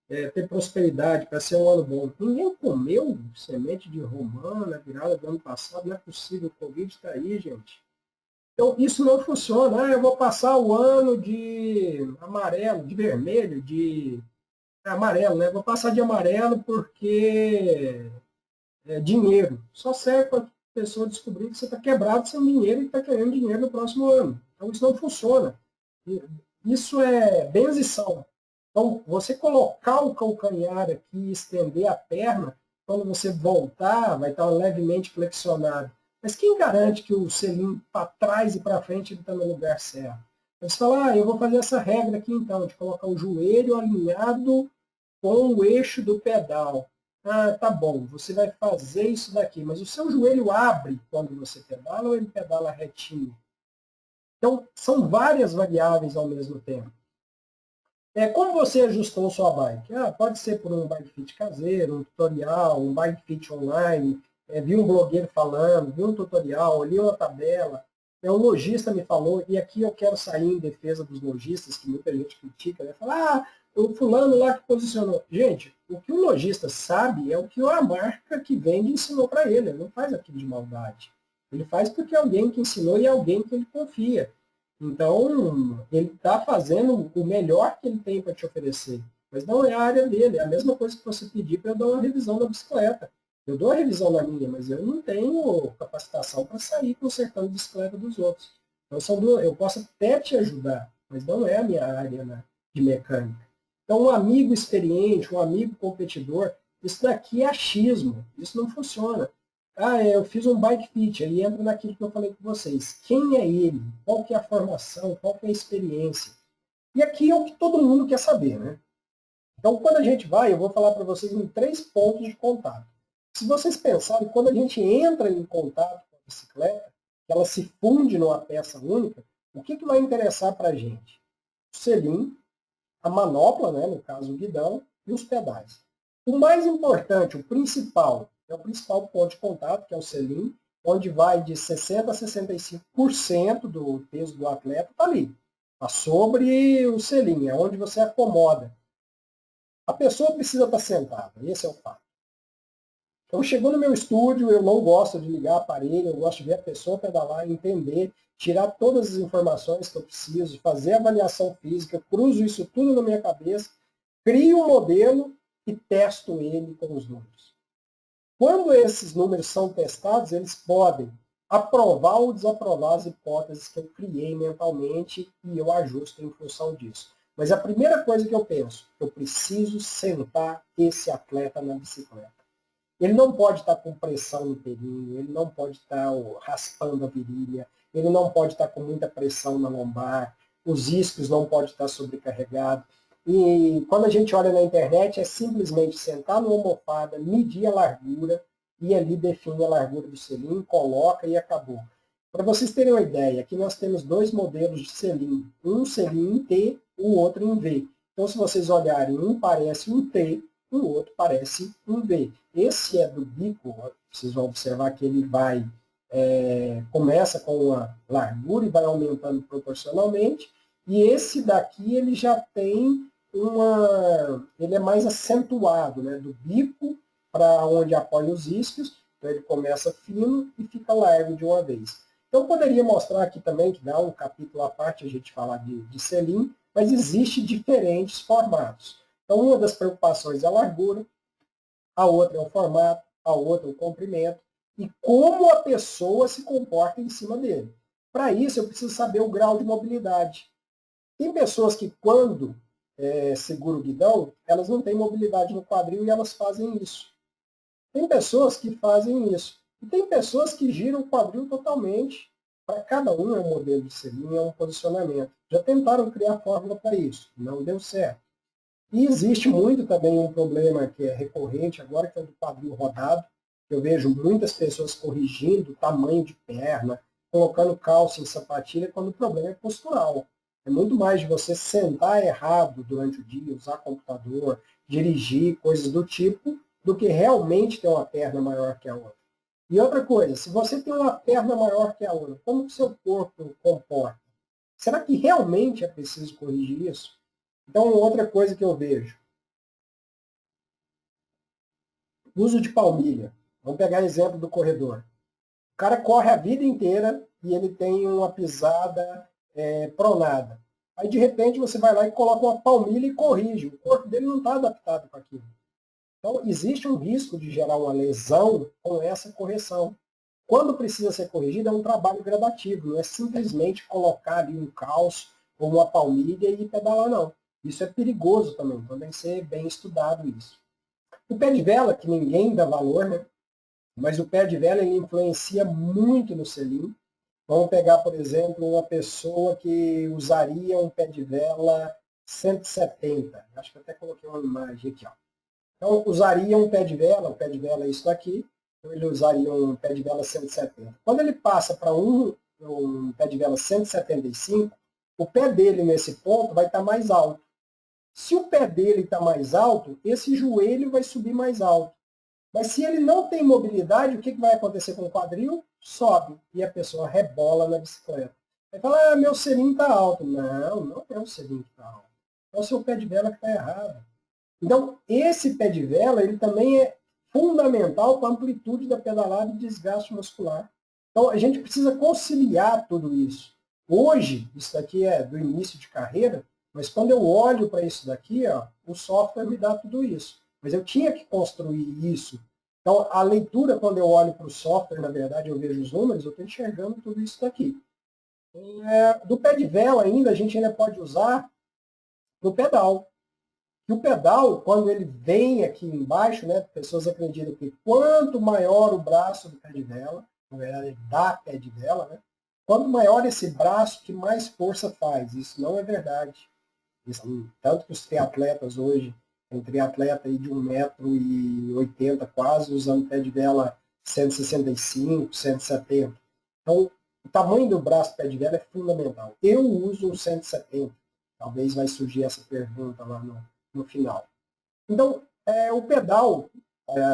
Ter prosperidade, para ser um ano bom. Ninguém comeu semente de romã na virada do ano passado. Não é possível. O Covid está aí, gente. Então, isso não funciona. Eu vou passar o ano de amarelo, de vermelho, de amarelo, né? Vou passar de amarelo porque é dinheiro. Só serve para a pessoa descobrir que você está quebrado sem dinheiro e está querendo dinheiro no próximo ano. Então, isso não funciona. Isso é benzição. Então, você colocar o calcanhar aqui e estender a perna, quando você voltar, vai estar levemente flexionado. Mas quem garante que o selim para trás e para frente ele está no lugar certo? Você fala, eu vou fazer essa regra aqui então, de colocar o joelho alinhado com o eixo do pedal. Ah, tá bom, você vai fazer isso daqui, mas o seu joelho abre quando você pedala ou ele pedala retinho? Então, são várias variáveis ao mesmo tempo. Como você ajustou sua bike? Pode ser por um bike fit caseiro, um tutorial, um bike fit online, vi um blogueiro falando, vi um tutorial, li uma tabela, um lojista me falou, e aqui eu quero sair em defesa dos lojistas, que muita gente critica, né? Fala, o fulano lá que posicionou. Gente, o que o lojista sabe é o que a marca que vende ensinou para ele, ele não faz aquilo de maldade. Ele faz porque é alguém que ensinou e é alguém que ele confia. Então, ele está fazendo o melhor que ele tem para te oferecer. Mas não é a área dele. É a mesma coisa que você pedir para eu dar uma revisão da bicicleta. Eu dou a revisão na minha, mas eu não tenho capacitação para sair consertando a bicicleta dos outros. Então, eu posso até te ajudar, mas não é a minha área, né, de mecânica. Então, um amigo experiente, um amigo competidor, isso daqui é achismo. Isso não funciona. Eu fiz um bike fit, aí entra naquilo que eu falei com vocês. Quem é ele? Qual que é a formação? Qual que é a experiência? E aqui é o que todo mundo quer saber, né? Então, quando a gente vai, eu vou falar para vocês em 3 pontos de contato. Se vocês pensarem, quando a gente entra em contato com a bicicleta, que ela se funde numa peça única, o que vai interessar para a gente? O selim, a manopla, né, no caso o guidão, e os pedais. O mais importante, o principal, é o principal ponto de contato, que é o selim, onde vai de 60% a 65% do peso do atleta, está ali. Está sobre o selim, é onde você acomoda. A pessoa precisa estar sentada, esse é o fato. Então, chegou no meu estúdio, eu não gosto de ligar aparelho, eu gosto de ver a pessoa pedalar, entender, tirar todas as informações que eu preciso, fazer a avaliação física, cruzo isso tudo na minha cabeça, crio um modelo e testo ele com os números. Quando esses números são testados, eles podem aprovar ou desaprovar as hipóteses que eu criei mentalmente e eu ajusto em função disso. Mas a primeira coisa que eu penso, eu preciso sentar esse atleta na bicicleta. Ele não pode estar com pressão no períneo, ele não pode estar raspando a virilha, ele não pode estar com muita pressão na lombar, os isquios não podem estar sobrecarregados. E quando a gente olha na internet, é simplesmente sentar numa almofada, medir a largura, e ali define a largura do selim, coloca e acabou. Para vocês terem uma ideia, aqui nós temos 2 modelos de selim. Um selim em T, o outro em V. Então, se vocês olharem, um parece um T, o outro parece um V. Esse é do bico, vocês vão observar que ele começa com uma largura e vai aumentando proporcionalmente, e esse daqui ele já tem ele é mais acentuado, né, do bico para onde apoia os isquios, então ele começa fino e fica largo de uma vez. Então eu poderia mostrar aqui também, que dá um capítulo à parte a gente falar de selim, mas existe diferentes formatos. Então uma das preocupações é a largura, a outra é o formato, a outra é o comprimento, e como a pessoa se comporta em cima dele. Para isso, eu preciso saber o grau de mobilidade. Tem pessoas que, quando seguram o guidão, elas não têm mobilidade no quadril e elas fazem isso. Tem pessoas que fazem isso. E tem pessoas que giram o quadril totalmente. Para cada um é um modelo de selim, é um posicionamento. Já tentaram criar fórmula para isso, não deu certo. E existe muito também um problema que é recorrente agora, que é o do quadril rodado. Eu vejo muitas pessoas corrigindo o tamanho de perna, colocando calça em sapatilha, quando o problema é postural. É muito mais de você sentar errado durante o dia, usar computador, dirigir, coisas do tipo, do que realmente ter uma perna maior que a outra. E outra coisa, se você tem uma perna maior que a outra, como o seu corpo comporta? Será que realmente é preciso corrigir isso? Então, outra coisa que eu vejo, uso de palmilha. Vamos pegar o exemplo do corredor. O cara corre a vida inteira e ele tem uma pisada pronada. Aí, de repente, você vai lá e coloca uma palmilha e corrige. O corpo dele não está adaptado com aquilo. Então, existe um risco de gerar uma lesão com essa correção. Quando precisa ser corrigido, é um trabalho gradativo, não é simplesmente colocar ali um calço ou uma palmilha e pedalar, não. Isso é perigoso também, então tem que ser bem estudado isso. O pé de vela, que ninguém dá valor, né? Mas o pé de vela ele influencia muito no selim. Vamos pegar, por exemplo, uma pessoa que usaria um pé de vela 170. Acho que até coloquei uma imagem aqui. Ó. Então, usaria um pé de vela, o pé de vela é isso daqui, então ele usaria um pé de vela 170. Quando ele passa para um pé de vela 175, o pé dele nesse ponto vai estar mais alto. Se o pé dele está mais alto, esse joelho vai subir mais alto. Mas se ele não tem mobilidade, o que vai acontecer com o quadril? Sobe. E a pessoa rebola na bicicleta. Aí fala, meu selim está alto. Não, não é o selim que está alto. É o seu pé de vela que está errado. Então, esse pé de vela, ele também é fundamental para a amplitude da pedalada e desgaste muscular. Então, a gente precisa conciliar tudo isso. Hoje, isso daqui é do início de carreira, mas quando eu olho para isso daqui, ó, o software me dá tudo isso. Mas eu tinha que construir isso. Então, a leitura, quando eu olho para o software, na verdade, eu vejo os números, eu estou enxergando tudo isso daqui. Do pé de vela ainda, a gente ainda pode usar no pedal. E o pedal, quando ele vem aqui embaixo, né, pessoas acreditam que quanto maior o braço do pé de vela, na verdade, da pé de vela, né, quanto maior esse braço, que mais força faz. Isso não é verdade. Isso, tanto que os triatletas hoje, tem triatleta aí de 1,80 m quase, usando pé de vela 165, 170. Então, o tamanho do braço do pé de vela é fundamental. Eu uso um 170. Talvez vai surgir essa pergunta lá no final. Então, o pedal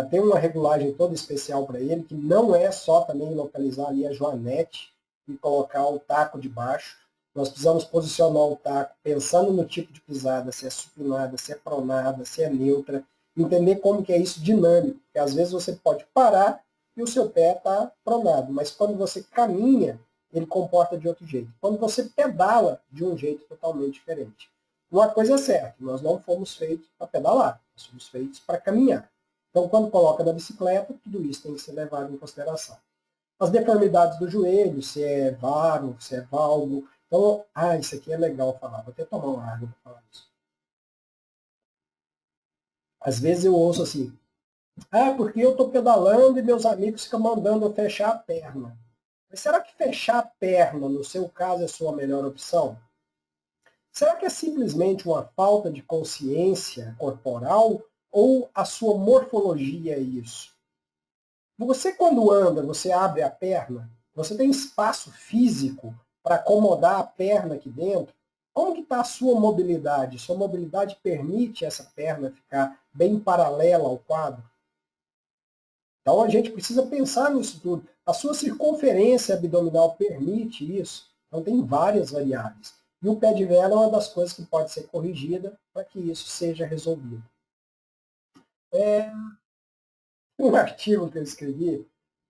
tem uma regulagem toda especial para ele, que não é só também localizar ali a joanete e colocar o taco de baixo. Nós precisamos posicionar o taco pensando no tipo de pisada, se é supinada, se é pronada, se é neutra, entender como que é isso dinâmico, porque às vezes você pode parar e o seu pé está pronado, mas quando você caminha, ele comporta de outro jeito. Quando você pedala, de um jeito totalmente diferente. Uma coisa é certa, nós não fomos feitos para pedalar, nós fomos feitos para caminhar. Então, quando coloca na bicicleta, tudo isso tem que ser levado em consideração. As deformidades do joelho, se é varo, se é valgo. Então, isso aqui é legal falar. Vou até tomar uma água para falar isso. Às vezes eu ouço assim, porque eu estou pedalando e meus amigos ficam mandando eu fechar a perna. Mas será que fechar a perna, no seu caso, é a sua melhor opção? Será que é simplesmente uma falta de consciência corporal ou a sua morfologia é isso? Você, quando anda, você abre a perna, você tem espaço físico para acomodar a perna aqui dentro? Como que está a sua mobilidade? Sua mobilidade permite essa perna ficar bem paralela ao quadro? Então a gente precisa pensar nisso tudo. A sua circunferência abdominal permite isso? Então tem várias variáveis. E o pé de vela é uma das coisas que pode ser corrigida para que isso seja resolvido. Um artigo que eu escrevi,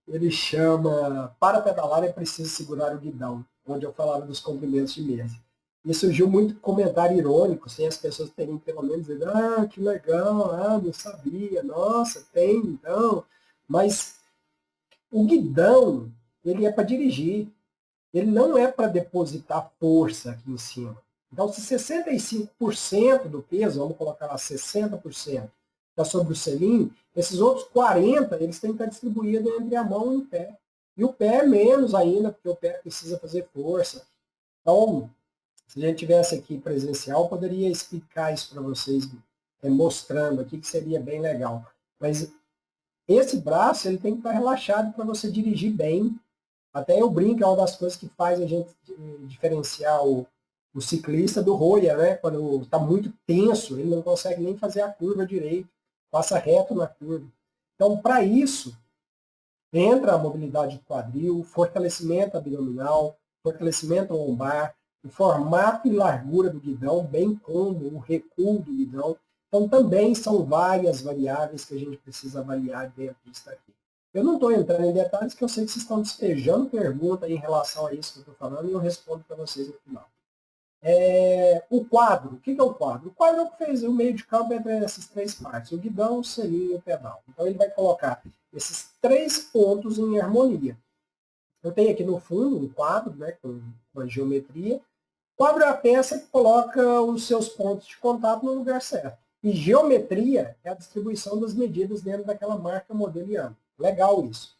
ele chama Para pedalar é preciso segurar o guidão, onde eu falava dos comprimentos de mesa. E surgiu muito comentário irônico, sem as pessoas terem pelo menos dizendo, que legal, não sabia, nossa, tem então. Mas o guidão, ele é para dirigir, ele não é para depositar força aqui em cima. Então, se 65% do peso, vamos colocar lá 60%, está sobre o selim, esses outros 40%, eles têm que estar distribuídos entre a mão e o pé. E o pé é menos ainda, porque o pé precisa fazer força. Então, se a gente tivesse aqui presencial, eu poderia explicar isso para vocês, mostrando aqui, que seria bem legal. Mas esse braço, ele tem que estar relaxado para você dirigir bem. Até eu brinco, é uma das coisas que faz a gente diferenciar o ciclista do roia, né? Quando está muito tenso, ele não consegue nem fazer a curva direito, passa reto na curva. Então, para isso, entra a mobilidade do quadril, fortalecimento abdominal, fortalecimento lombar, o formato e largura do guidão, bem como o recuo do guidão. Então, também são várias variáveis que a gente precisa avaliar dentro disso aqui. Eu não estou entrando em detalhes, que eu sei que vocês estão despejando pergunta em relação a isso que eu estou falando, e eu respondo para vocês no final. O quadro, o que é o quadro? O quadro é o que fez o meio de campo entre essas três partes, o guidão, o selim e o pedal. Então ele vai colocar esses três pontos em harmonia. Eu tenho aqui no fundo um quadro, né, com a geometria. Quadro é a peça que coloca os seus pontos de contato no lugar certo. E geometria é a distribuição das medidas dentro daquela marca, modelo e ano. Legal isso.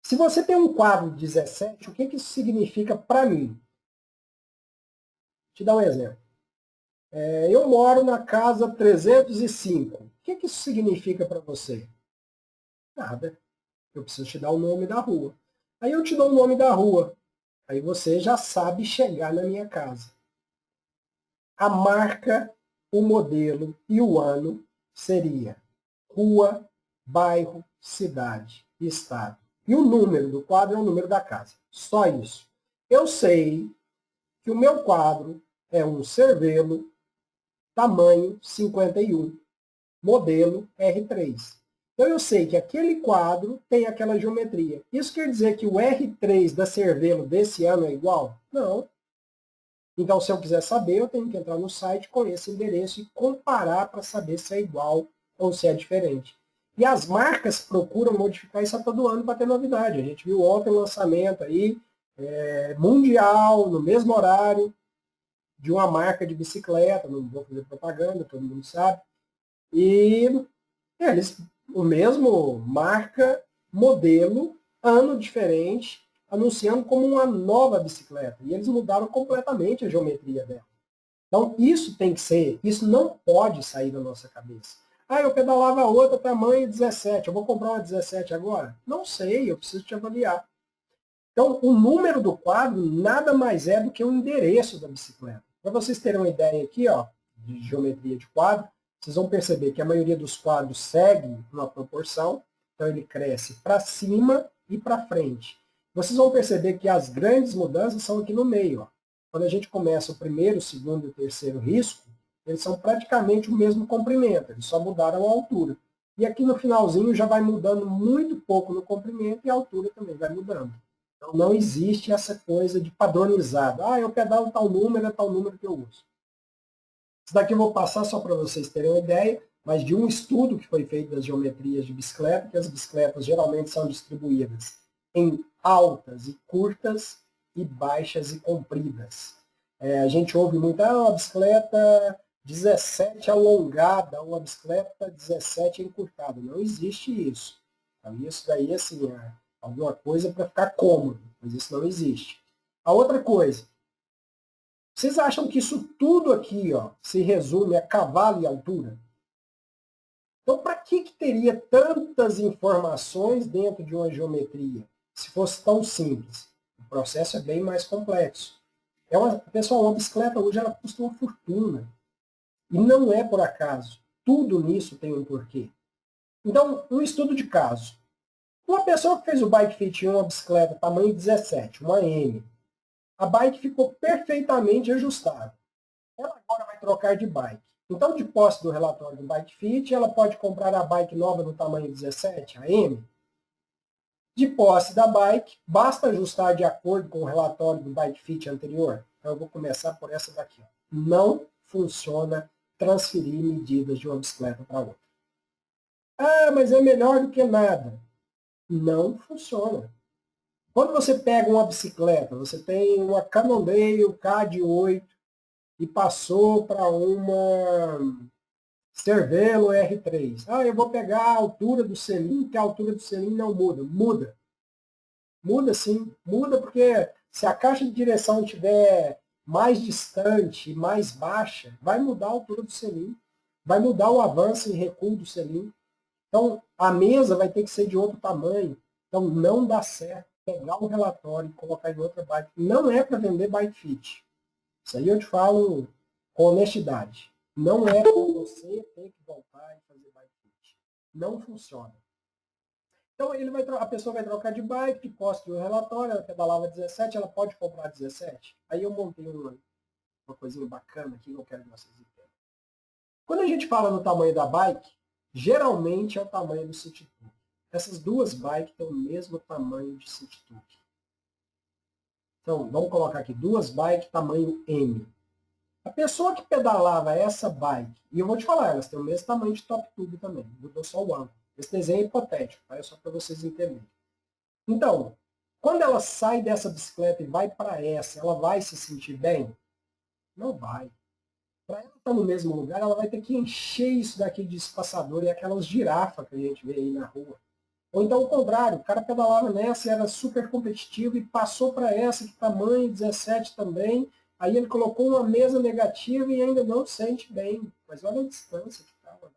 Se você tem um quadro de 17, o que isso significa para mim? Vou te dar um exemplo. Eu moro na casa 305. que isso significa para você? Nada. Eu preciso te dar o nome da rua. Aí eu te dou o nome da rua. Aí você já sabe chegar na minha casa. A marca, o modelo e o ano seria rua, bairro, cidade e estado. E o número do quadro é o número da casa. Só isso. Eu sei que o meu quadro é um Cervelo, tamanho 51, modelo R3. Então eu sei que aquele quadro tem aquela geometria. Isso quer dizer que o R3 da Cervelo desse ano é igual? Não. Então, se eu quiser saber, eu tenho que entrar no site com esse endereço e comparar para saber se é igual ou se é diferente. E as marcas procuram modificar isso a todo ano para ter novidade. A gente viu ontem o lançamento aí, mundial, no mesmo horário, de uma marca de bicicleta, não vou fazer propaganda, todo mundo sabe. E eles, o mesmo marca, modelo, ano diferente, anunciando como uma nova bicicleta. E eles mudaram completamente a geometria dela. Então, isso tem que ser, isso não pode sair da nossa cabeça. Ah, eu pedalava outra, tamanho 17, eu vou comprar uma 17 agora? Não sei, eu preciso te avaliar. Então, o número do quadro nada mais é do que o endereço da bicicleta. Para vocês terem uma ideia aqui, ó, de geometria de quadro, vocês vão perceber que a maioria dos quadros segue uma proporção, então ele cresce para cima e para frente. Vocês vão perceber que as grandes mudanças são aqui no meio. Ó. Quando a gente começa o primeiro, o segundo e o terceiro risco, eles são praticamente o mesmo comprimento, eles só mudaram a altura. E aqui no finalzinho já vai mudando muito pouco no comprimento e a altura também vai mudando. Então, não existe essa coisa de padronizado. Ah, eu pedalo tal número, é tal número que eu uso. Isso daqui eu vou passar só para vocês terem uma ideia, mas de um estudo que foi feito das geometrias de bicicleta, que as bicicletas geralmente são distribuídas em altas e curtas e baixas e compridas. A gente ouve muito, uma bicicleta 17 alongada, uma bicicleta 17 encurtada. Não existe isso. Então, isso daí, assim, alguma coisa para ficar cômodo, mas isso não existe. A outra coisa, vocês acham que isso tudo aqui ó, se resume a cavalo e altura? Então, para que teria tantas informações dentro de uma geometria, se fosse tão simples? O processo é bem mais complexo. Pessoal, uma bicicleta hoje ela custa uma fortuna. E não é por acaso. Tudo nisso tem um porquê. Então, um estudo de caso. Uma pessoa que fez o bike fit em uma bicicleta tamanho 17, uma M, a bike ficou perfeitamente ajustada. Ela agora vai trocar de bike. Então, de posse do relatório do bike fit, ela pode comprar a bike nova no tamanho 17, a M. De posse da bike, basta ajustar de acordo com o relatório do bike fit anterior. Então, eu vou começar por essa daqui. Ó. Não funciona transferir medidas de uma bicicleta para outra. Ah, mas é melhor do que nada. Não funciona. Quando você pega uma bicicleta, você tem uma Cannondale K8 e passou para uma Cervelo R3. Ah, eu vou pegar a altura do selim, que a altura do selim não muda. Muda. Muda sim. Muda porque se a caixa de direção estiver mais distante, mais baixa, vai mudar a altura do selim. Vai mudar o avanço e recuo do selim. Então, a mesa vai ter que ser de outro tamanho. Então, não dá certo pegar um relatório e colocar em outra bike. Não é para vender bike fit. Isso aí eu te falo com honestidade. Não é para você ter que voltar e fazer bike fit. Não funciona. Então, a pessoa vai trocar de bike, de posse de um relatório, ela pedalava 17, ela pode comprar 17. Aí eu montei uma coisinha bacana aqui que eu quero que vocês entendam. Quando a gente fala no tamanho da bike, geralmente é o tamanho do City Tour. Essas duas bikes têm o mesmo tamanho de City Tour. Então, vamos colocar aqui, duas bikes tamanho M. A pessoa que pedalava essa bike, e eu vou te falar, elas têm o mesmo tamanho de Top Tube também, mudou só o ângulo. Esse desenho é hipotético, tá? É só para vocês entenderem. Então, quando ela sai dessa bicicleta e vai para essa, ela vai se sentir bem? Não vai. Para ela estar no mesmo lugar, ela vai ter que encher isso daqui de espaçador e aquelas girafas que a gente vê aí na rua. Ou então o contrário, o cara pedalava nessa e era super competitivo e passou para essa de tamanho 17 também, aí ele colocou uma mesa negativa e ainda não sente bem. Mas olha a distância que estava.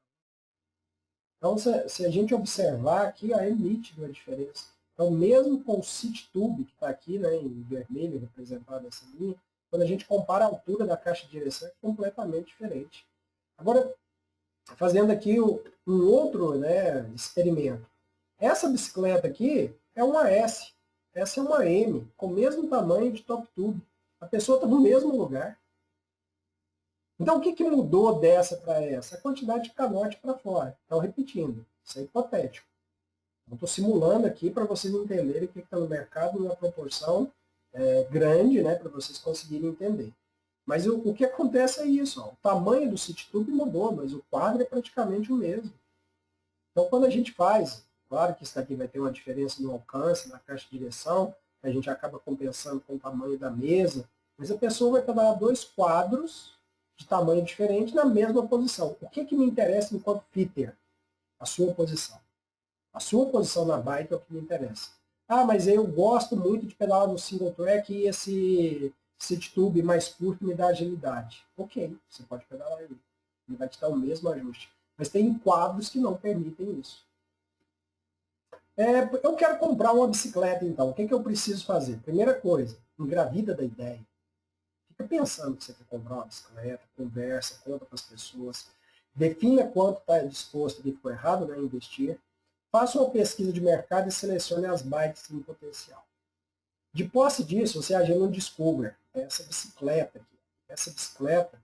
Então, se a gente observar aqui, ó, é nítido a diferença. Então, mesmo com o City Tube, que está aqui, né, em vermelho, representado nessa linha, quando a gente compara a altura da caixa de direção, é completamente diferente. Agora, fazendo aqui um outro, né, experimento. Essa bicicleta aqui é uma S, essa é uma M, com o mesmo tamanho de top tube. A pessoa está no mesmo lugar. Então, o que mudou dessa para essa? A quantidade de canote para fora. Então, repetindo, isso é hipotético. Estou simulando aqui para vocês entenderem o que está no mercado numa proporção grande, né, para vocês conseguirem entender. Mas o que acontece é isso, ó, o tamanho do City Tube mudou, mas o quadro é praticamente o mesmo. Então, quando a gente faz, claro que isso aqui vai ter uma diferença no alcance, na caixa de direção, a gente acaba compensando com o tamanho da mesa, mas a pessoa vai pedalar dois quadros de tamanho diferente na mesma posição. O que me interessa enquanto fitter? A sua posição. A sua posição na bike é o que me interessa. Ah, mas eu gosto muito de pedalar no single track e esse City Tube mais curto me dá agilidade. Ok, você pode pedalar ele. Ele vai te dar o mesmo ajuste. Mas tem quadros que não permitem isso. Eu quero comprar uma bicicleta, então. O que eu preciso fazer? Primeira coisa, engravida da ideia. Fica pensando que você quer comprar uma bicicleta, conversa, conta para as pessoas, defina quanto está disposto, que ficou errado, né, investir. Faça uma pesquisa de mercado e selecione as bikes em potencial. De posse disso, você agenda um Discover. Essa bicicleta aqui. Essa bicicleta,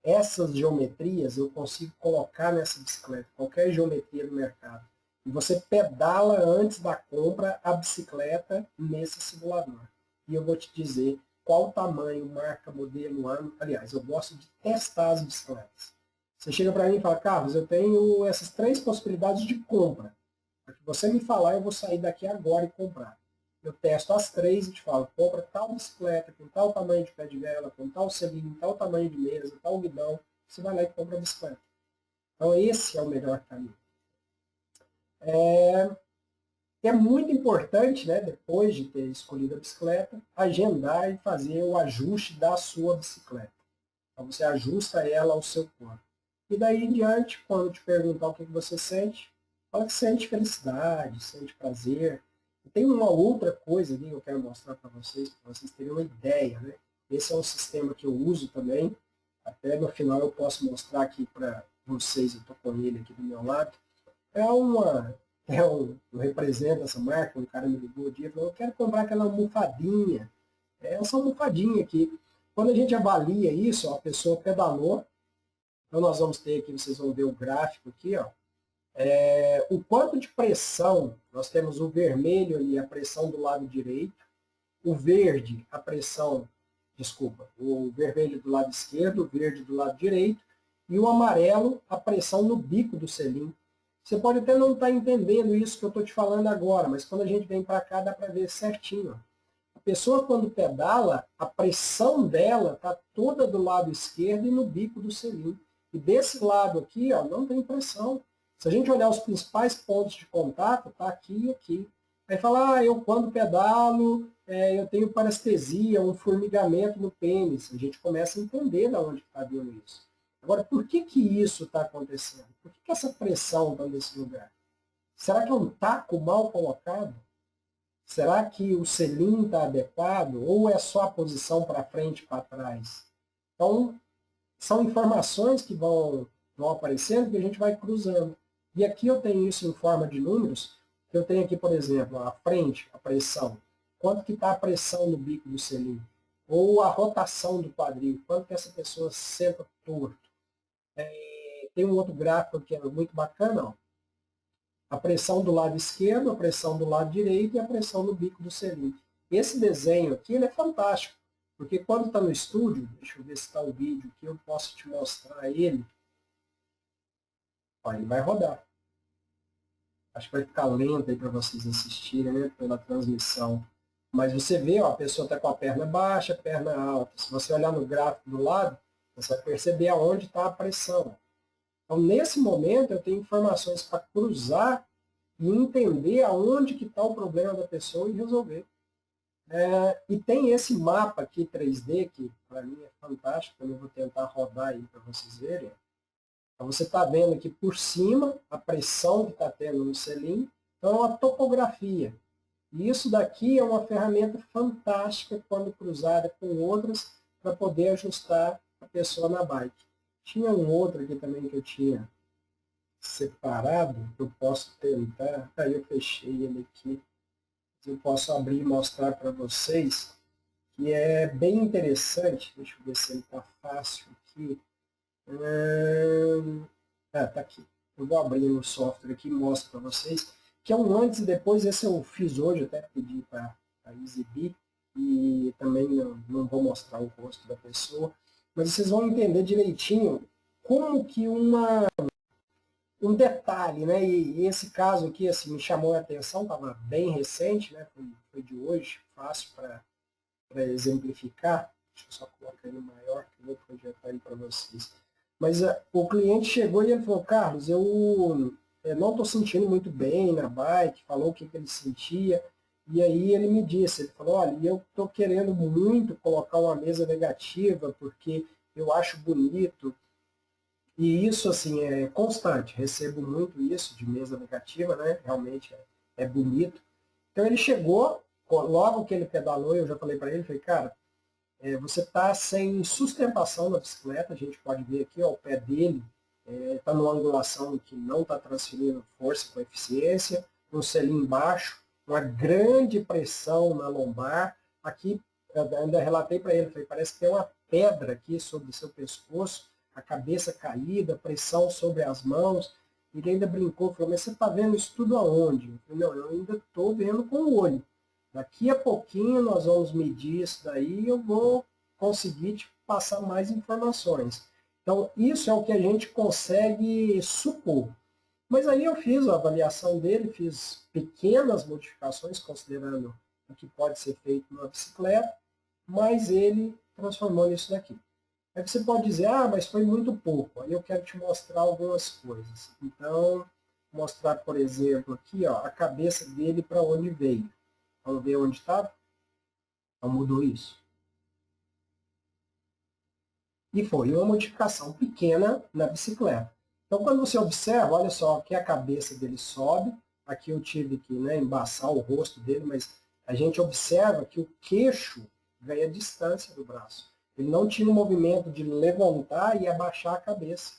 essas geometrias eu consigo colocar nessa bicicleta, qualquer geometria do mercado. E você pedala antes da compra a bicicleta nesse simulador. E eu vou te dizer qual tamanho, marca, modelo, ano. Aliás, eu gosto de testar as bicicletas. Você chega para mim e fala, Carlos, eu tenho essas 3 possibilidades de compra. Para que você me falar, eu vou sair daqui agora e comprar. Eu testo as 3 e te falo, compra tal bicicleta, com tal tamanho de pé de vela, com tal selinho, tal tamanho de mesa, tal guidão. Você vai lá e compra a bicicleta. Então esse é o melhor caminho. É muito importante, né, depois de ter escolhido a bicicleta, agendar e fazer o ajuste da sua bicicleta. Então você ajusta ela ao seu corpo. E daí em diante, quando te perguntar o que você sente, fala que sente felicidade, sente prazer. E tem uma outra coisa ali que eu quero mostrar para vocês terem uma ideia. Né? Esse é um sistema que eu uso também. Até no final eu posso mostrar aqui para vocês, eu estou com ele aqui do meu lado. Eu represento essa marca, um cara me ligou um dia e falou, eu quero comprar aquela almofadinha. Essa almofadinha aqui. Quando a gente avalia isso, ó, a pessoa pedalou, então nós vamos ter aqui, vocês vão ver o gráfico aqui, ó, o quanto de pressão, nós temos o vermelho ali, a pressão do lado direito, o verde, a pressão, desculpa, o vermelho do lado esquerdo, o verde do lado direito, e o amarelo, a pressão no bico do selim. Você pode até não estar entendendo isso que eu estou te falando agora, mas quando a gente vem para cá dá para ver certinho. A pessoa quando pedala, a pressão dela está toda do lado esquerdo e no bico do selim. E desse lado aqui, ó, não tem pressão. Se a gente olhar os principais pontos de contato, está aqui e aqui. Aí fala, eu quando pedalo, eu tenho parestesia, um formigamento no pênis. A gente começa a entender de onde está vindo isso. Agora, por que isso está acontecendo? Por que essa pressão está nesse lugar? Será que é um taco mal colocado? Será que o selim está adequado? Ou é só a posição para frente e para trás? Então, são informações que vão aparecendo que a gente vai cruzando. E aqui eu tenho isso em forma de números, que eu tenho aqui, por exemplo, a frente, a pressão. Quanto que está a pressão no bico do selim? Ou a rotação do quadril, quanto que essa pessoa senta torto. Tem um outro gráfico que é muito bacana, ó. A pressão do lado esquerdo, a pressão do lado direito e a pressão no bico do selim. Esse desenho aqui ele é fantástico, porque quando está no estúdio, deixa eu ver se está o vídeo aqui, eu posso te mostrar ele. Ó, ele vai rodar. Acho que vai ficar lento aí para vocês assistirem, né, pela transmissão. Mas você vê, ó, a pessoa está com a perna baixa, a perna alta. Se você olhar no gráfico do lado, você vai perceber aonde está a pressão. Então, nesse momento, eu tenho informações para cruzar e entender aonde que está o problema da pessoa e resolver. E tem esse mapa aqui 3D, que para mim é fantástico, eu vou tentar rodar aí para vocês verem. Então, você está vendo aqui por cima a pressão que está tendo no selim. Então, é uma topografia. E isso daqui é uma ferramenta fantástica quando cruzada com outras para poder ajustar a pessoa na bike. Tinha um outro aqui também que eu tinha separado, que eu posso tentar. Aí eu fechei ele aqui. Eu posso abrir e mostrar para vocês, que é bem interessante. Deixa eu ver se ele está fácil aqui. Tá aqui. Eu vou abrir o software aqui e mostro para vocês, que é um antes e depois. Esse eu fiz hoje, até pedi para exibir, e também não vou mostrar o rosto da pessoa, mas vocês vão entender direitinho como que um detalhe, né? E esse caso aqui assim, me chamou a atenção, estava bem recente, né? Foi de hoje, fácil para exemplificar. Deixa eu só colocar ele maior, que eu vou projetar ele para vocês. Mas o cliente chegou e ele falou: Carlos, eu não estou sentindo muito bem na bike, falou o que ele sentia, e aí ele me disse, ele falou: olha, eu estou querendo muito colocar uma mesa negativa, porque eu acho bonito, e isso assim é constante, recebo muito isso de mesa negativa, né? Realmente é bonito. Então ele chegou, logo que ele pedalou, eu já falei para ele, falei: cara, você está sem sustentação na bicicleta, a gente pode ver aqui, ó, o pé dele está numa angulação que não está transferindo força com eficiência, um selim baixo, uma grande pressão na lombar. Aqui, eu ainda relatei para ele, falei: parece que tem uma pedra aqui sobre o seu pescoço, a cabeça caída, pressão sobre as mãos. Ele ainda brincou, falou: mas você está vendo isso tudo aonde? Eu falei: não, eu ainda estou vendo com o olho. Daqui a pouquinho nós vamos medir isso daí e eu vou conseguir te passar mais informações. Então, isso é o que a gente consegue supor. Mas aí eu fiz a avaliação dele, fiz pequenas modificações, considerando o que pode ser feito numa bicicleta, mas ele transformou nisso daqui. Aí você pode dizer: ah, mas foi muito pouco. Aí eu quero te mostrar algumas coisas. Então, mostrar, por exemplo, aqui, ó, a cabeça dele para onde veio. Vamos ver onde estava? Então mudou isso. E foi uma modificação pequena na bicicleta. Então, quando você observa, olha só, que a cabeça dele sobe. Aqui eu tive que, né, embaçar o rosto dele, mas a gente observa que o queixo ganha distância do braço. Ele não tinha o movimento de levantar e abaixar a cabeça.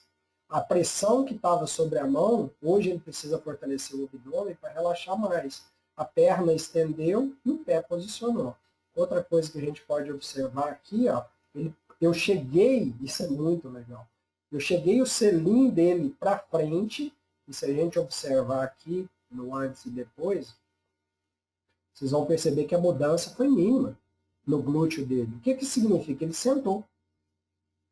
A pressão que estava sobre a mão, hoje ele precisa fortalecer o abdômen para relaxar mais. A perna estendeu e o pé posicionou. Outra coisa que a gente pode observar aqui, ó, eu cheguei, isso é muito legal, eu cheguei o selim dele para frente, e se a gente observar aqui no antes e depois, vocês vão perceber que a mudança foi mínima no glúteo dele. O que significa? Ele sentou.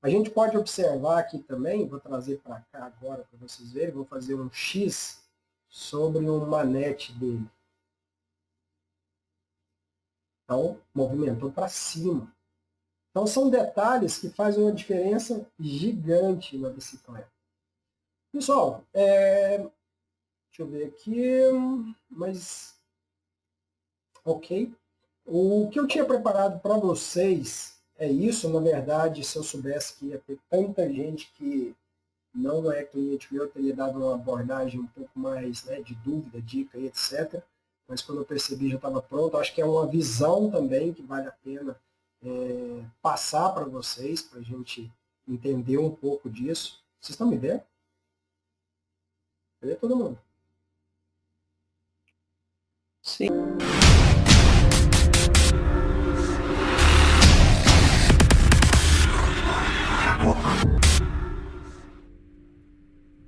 A gente pode observar aqui também, vou trazer para cá agora para vocês verem, vou fazer um X sobre o manete dele. Então, movimentou para cima. Então, são detalhes que fazem uma diferença gigante na bicicleta. Pessoal, deixa eu ver aqui, mas ok. O que eu tinha preparado para vocês é isso. Na verdade, se eu soubesse que ia ter tanta gente que não é cliente meu, eu teria dado uma abordagem um pouco mais, né, de dúvida, dica e etc. Mas quando eu percebi, já estava pronto. Acho que é uma visão também que vale a pena passar para vocês, para a gente entender um pouco disso. Vocês estão me vendo? Cadê todo mundo? Sim.